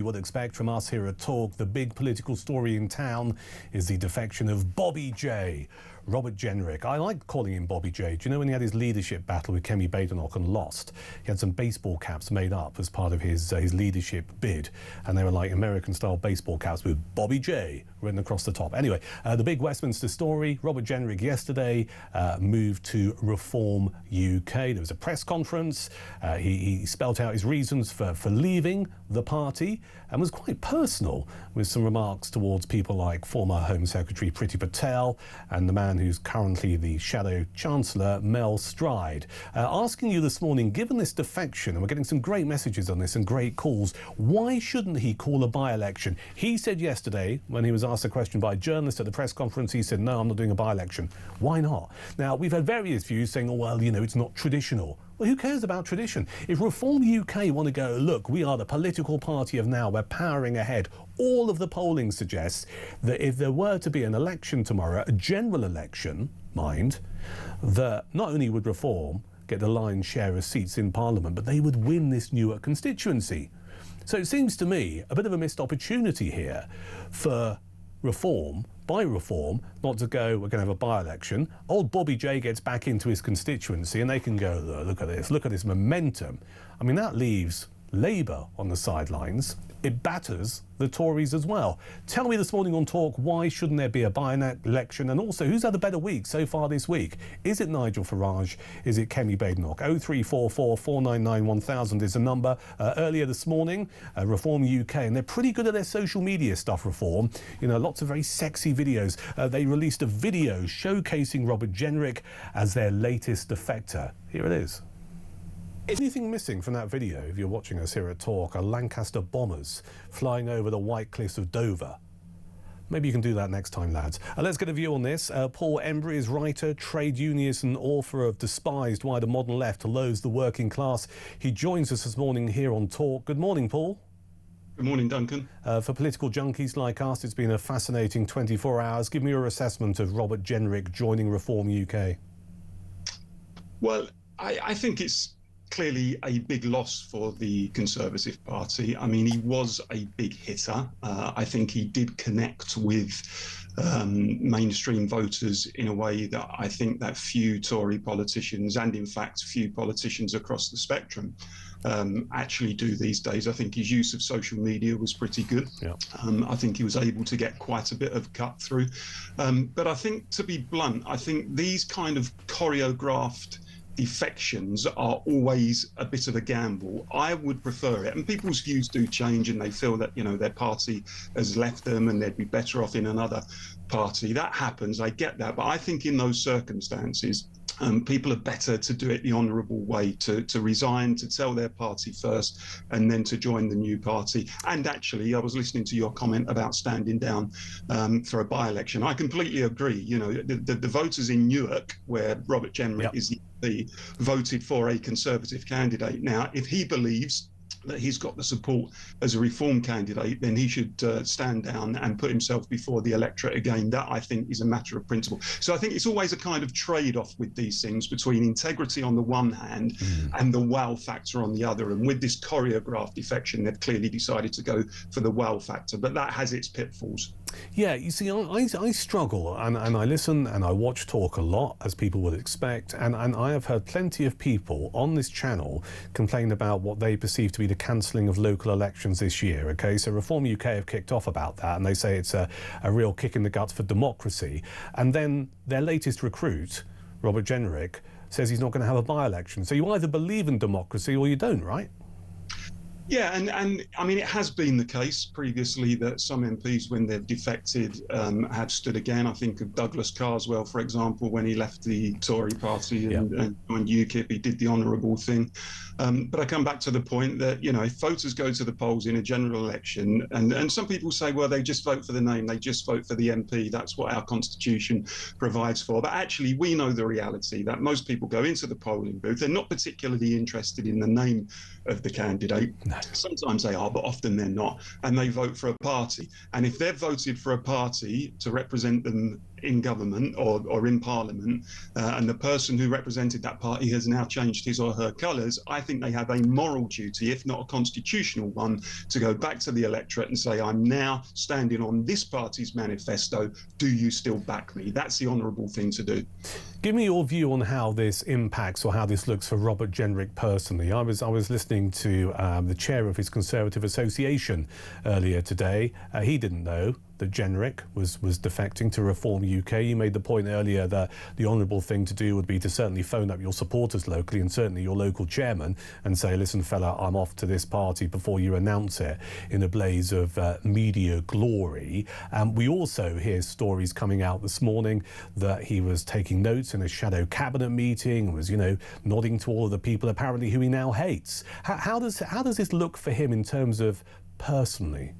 You would expect from us here at Talk, the big political story in town is the defection of Bobby J. Robert Jenrick. I like calling him Bobby J. Do you know when he had his leadership battle with Kemi Badenoch and lost? He had some baseball caps made up as part of his leadership bid, and they were like American-style baseball caps with Bobby J written across the top. Anyway, the big Westminster story, Robert Jenrick yesterday moved to Reform UK. There was a press conference. He spelt out his reasons for leaving the party and was quite personal with some remarks towards people like former Home Secretary Priti Patel and the man who's currently the Shadow Chancellor, Mel Stride. Asking you this morning, given this defection, and we're getting some great messages on this and great calls, why shouldn't he call a by-election? He said yesterday, when he was asked a question by a journalist at the press conference, he said, no, I'm not doing a by-election. Why not? Now, we've had various views saying, oh, well, you know, it's not traditional. Well, who cares about tradition? If Reform UK want to go, look, we are the political party of now, we're powering ahead, all of the polling suggests that if there were to be an election tomorrow, a general election, mind, that not only would Reform get the lion's share of seats in Parliament, but they would win this newer constituency. So it seems to me a bit of a missed opportunity here for Reform, by Reform, not to go, we're going to have a by-election. Old Bobby J gets back into his constituency and they can go, look at this momentum. I mean, that leaves Labour on the sidelines. It batters the Tories as well. Tell me this morning on Talk, why shouldn't there be a by-election? And also, who's had a better week so far this week? Is it Nigel Farage? Is it Kemi Badenoch? 0344 499 1000 is the number. Earlier this morning, Reform UK, and they're pretty good at their social media stuff, Reform. You know, lots of very sexy videos. They released a video showcasing Robert Jenrick as their latest defector. Here it is. Is anything missing from that video, if you're watching us here at Talk, are Lancaster bombers flying over the White Cliffs of Dover? Maybe you can do that next time, lads. Let's get a view on this. Paul Embery is writer, trade unionist and author of Despised Why the Modern Left Loathes the Working Class. He joins us this morning here on Talk. Good morning, Paul. Good morning, Duncan. For political junkies like us, it's been a fascinating 24 hours. Give me your assessment of Robert Jenrick joining Reform UK. Well, I think it's clearly a big loss for the Conservative Party. I mean, he was a big hitter. I think he did connect with mainstream voters in a way that I think that few Tory politicians, and in fact few politicians across the spectrum, actually do these days. I think his use of social media was pretty good. Yeah. I think he was able to get quite a bit of cut through. But I think, to be blunt, I think these kind of choreographed defections are always a bit of a gamble. I would prefer it, and people's views do change and they feel that, you know, their party has left them and they'd be better off in another party. That happens, I get that, but I think in those circumstances people are better to do it the honourable way, to resign, to tell their party first and then to join the new party. And actually, I was listening to your comment about standing down for a by-election. I completely agree. You know, the voters in Newark, where Robert Jenrick is the voted for a Conservative candidate. Now, if he believes that he's got the support as a Reform candidate, then he should stand down and put himself before the electorate again. That, I think, is a matter of principle. So I think it's always a kind of trade-off with these things between integrity on the one hand and the wow factor on the other. And with this choreographed defection, they've clearly decided to go for the wow factor, but that has its pitfalls. Yeah, you see, I struggle, and I listen and I watch Talk a lot, as people would expect, and I have heard plenty of people on this channel complain about what they perceive to be the cancelling of local elections this year, okay? So Reform UK have kicked off about that, and they say it's a real kick in the guts for democracy. And then their latest recruit, Robert Jenrick, says he's not going to have a by-election. So you either believe in democracy or you don't, right? Yeah, and I mean, it has been the case previously that some MPs, when they've defected, have stood again. I think of Douglas Carswell, for example, when he left the Tory party and joined UKIP, he did the honourable thing. But I come back to the point that, you know, if voters go to the polls in a general election, and some people say, well, they just vote for the name, they just vote for the MP, that's what our constitution provides for. But actually, we know the reality that most people go into the polling booth, they're not particularly interested in the name of the candidate. No. Sometimes they are, but often they're not, and they vote for a party. And if they've voted for a party to represent them in government or in Parliament, and the person who represented that party has now changed his or her colours, I think they have a moral duty, if not a constitutional one, to go back to the electorate and say, I'm now standing on this party's manifesto. Do you still back me? That's the honourable thing to do. Give me your view on how this impacts or how this looks for Robert Jenrick personally. I was listening to the chair of his Conservative Association earlier today. He didn't know that Jenrick was defecting to Reform UK. You made the point earlier that the honourable thing to do would be to certainly phone up your supporters locally and certainly your local chairman and say, listen, fella, I'm off to this party before you announce it in a blaze of media glory. We also hear stories coming out this morning that he was taking notes in a shadow cabinet meeting and was, you know, nodding to all of the people apparently who he now hates. How does this look for him in terms of personally?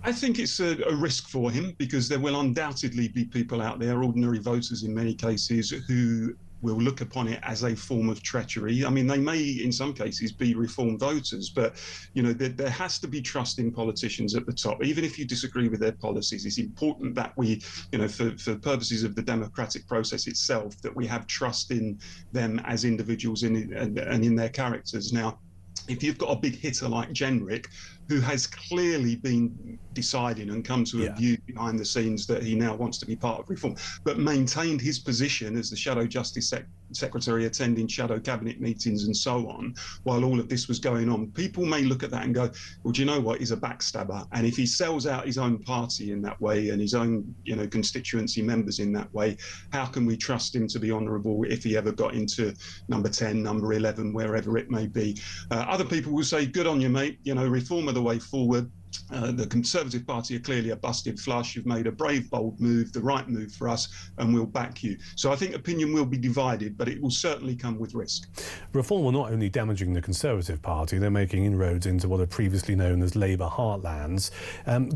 I think it's a risk for him, because there will undoubtedly be people out there, ordinary voters in many cases, who will look upon it as a form of treachery. I mean, they may, in some cases, be Reform voters, but, you know, there has to be trust in politicians at the top. Even if you disagree with their policies, it's important that we, you know, for purposes of the democratic process itself, that we have trust in them as individuals and in their characters. Now, if you've got a big hitter like Jenrick, who has clearly been deciding and come to a view behind the scenes that he now wants to be part of Reform, but maintained his position as the Shadow Justice Secretary, attending shadow cabinet meetings and so on, while all of this was going on, people may look at that and go, well, do you know what, he's a backstabber. And if he sells out his own party in that way and his own, you know, constituency members in that way, how can we trust him to be honourable if he ever got into number 10, number 11, wherever it may be? Other people will say, good on you, mate, you know, Reform are the way forward. The Conservative Party are clearly a busted flush. You've made a brave, bold move, the right move for us, and we'll back you. So I think opinion will be divided, but it will certainly come with risk. Reform are not only damaging the Conservative Party, they're making inroads into what are previously known as Labour heartlands.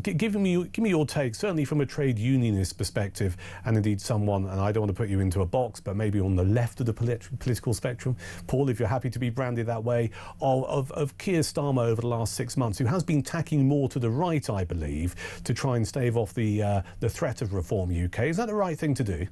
Give me your take, certainly from a trade unionist perspective, and indeed someone, and I don't want to put you into a box, but maybe on the left of the political spectrum, Paul, if you're happy to be branded that way, of Keir Starmer over the last 6 months, who has been tacking more to the right, I believe, to try and stave off the threat of Reform UK. Is that the right thing to do?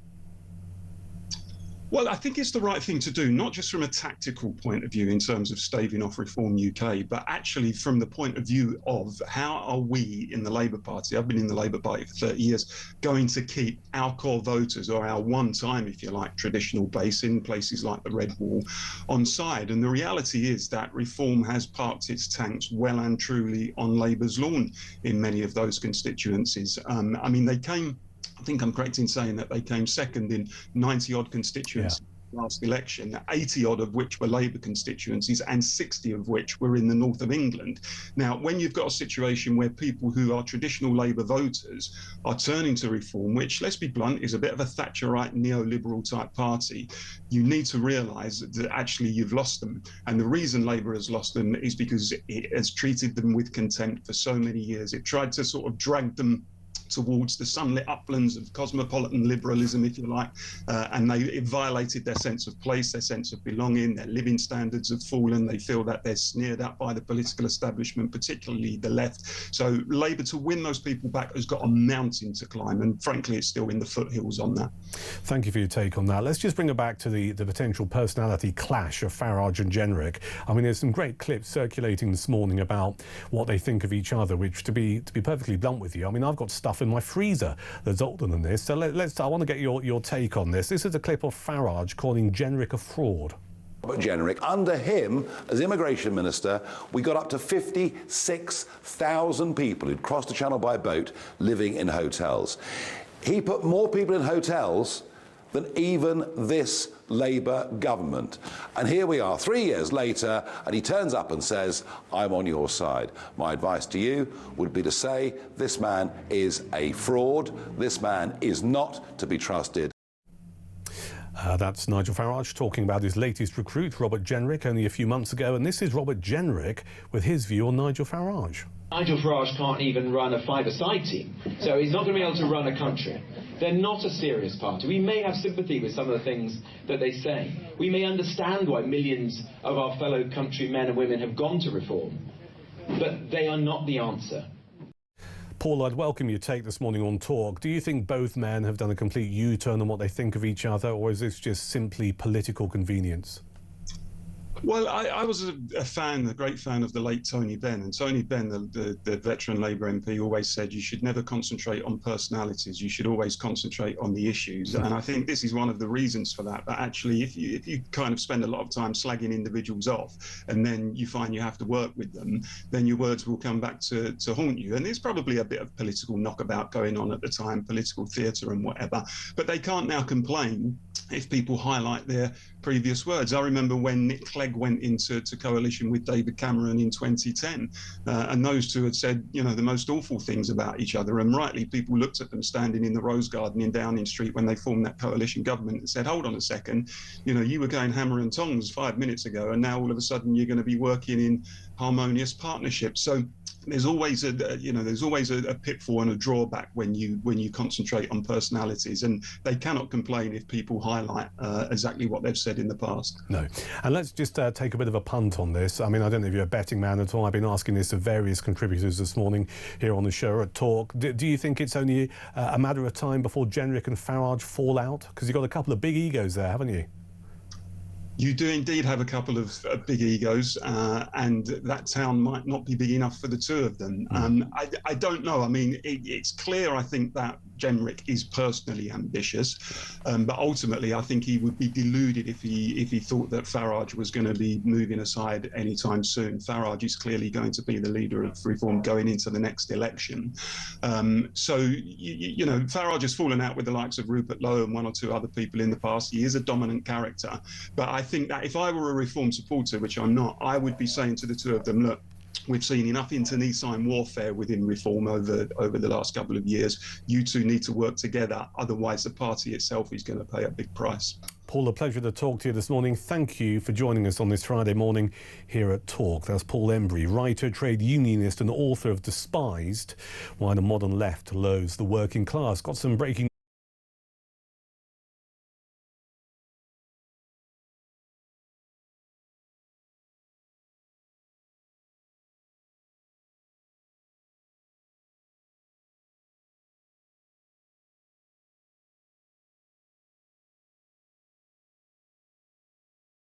Well, I think it's the right thing to do, not just from a tactical point of view in terms of staving off Reform UK, but actually from the point of view of how are we in the Labour Party, I've been in the Labour Party for 30 years, going to keep our core voters, or our one-time, if you like, traditional base in places like the Red Wall, on side. And the reality is that Reform has parked its tanks well and truly on Labour's lawn in many of those constituencies. I mean, they came, I think I'm correct in saying that they came second in 90-odd constituencies last election, 80-odd of which were Labour constituencies and 60 of which were in the north of England. Now, when you've got a situation where people who are traditional Labour voters are turning to Reform, which, let's be blunt, is a bit of a Thatcherite neoliberal type party, you need to realise that actually you've lost them. And the reason Labour has lost them is because it has treated them with contempt for so many years. It tried to sort of drag them towards the sunlit uplands of cosmopolitan liberalism, if you like, and it violated their sense of place, their sense of belonging. Their living standards have fallen. They feel that they're sneered at by the political establishment, particularly the left. So Labour, to win those people back, has got a mountain to climb, and frankly it's still in the foothills on that. Thank you for your take on that. Let's just bring it back to the potential personality clash of Farage and Jenrick. I mean, there's some great clips circulating this morning about what they think of each other, which, to be perfectly blunt with you, I mean, I've got stuff in my freezer that's older than this, so I want to get your take on this. This is a clip of Farage calling Jenrick a fraud. Robert Jenrick, under him as immigration minister, we got up to 56,000 people who'd crossed the channel by boat living in hotels. He put more people in hotels than even this Labour government. And here we are 3 years later, and he turns up and says, I'm on your side. My advice to you would be to say, this man is a fraud. This man is not to be trusted. That's Nigel Farage talking about his latest recruit, Robert Jenrick, only a few months ago. And this is Robert Jenrick with his view on Nigel Farage. Nigel Farage can't even run a five-a-side team, so he's not going to be able to run a country. They're not a serious party. We may have sympathy with some of the things that they say. We may understand why millions of our fellow countrymen and women have gone to Reform, but they are not the answer. Paul, I'd welcome your take this morning on Talk. Do you think both men have done a complete U-turn on what they think of each other, or is this just simply political convenience? Well, I was a great fan of the late Tony Benn. And Tony Benn, the veteran Labour MP, always said you should never concentrate on personalities. You should always concentrate on the issues. And I think this is one of the reasons for that. But actually, if you kind of spend a lot of time slagging individuals off and then you find you have to work with them, then your words will come back to haunt you. And there's probably a bit of political knockabout going on at the time, political theatre and whatever. But they can't now complain if people highlight their previous words. I remember when Nick Clegg went into coalition with David Cameron in 2010, and those two had said, you know, the most awful things about each other. And rightly, people looked at them standing in the Rose Garden in Downing Street when they formed that coalition government and said, hold on a second, you know, you were going hammer and tongs 5 minutes ago, and now all of a sudden you're going to be working in harmonious partnerships. So there's always a pitfall and a drawback when you concentrate on personalities, and they cannot complain if people highlight exactly what they've said in the past. No. And let's just take a bit of a punt on this. I mean, I don't know if you're a betting man at all. I've been asking this of various contributors this morning here on the show at Talk. Do you think it's only a matter of time before Jenrick and Farage fall out? Because you've got a couple of big egos there, haven't you? You do indeed have a couple of big egos, and that town might not be big enough for the two of them. I don't know. I mean, it's clear, I think, that Jenrick is personally ambitious, but ultimately I think he would be deluded if he thought that Farage was going to be moving aside anytime soon. Farage is clearly going to be the leader of Reform going into the next election. So, you know, Farage has fallen out with the likes of Rupert Lowe and one or two other people in the past. He is a dominant character, but I think that if I were a Reform supporter, which I'm not, I would be saying to the two of them, look, we've seen enough internecine warfare within Reform over the last couple of years. You two need to work together, otherwise the party itself is going to pay a big price. Paul, a pleasure to talk to you this morning. Thank you for joining us on this Friday morning here at Talk. That's Paul Embery, writer, trade unionist and author of Despised, Why the Modern Left Loathes the Working Class. Got some breaking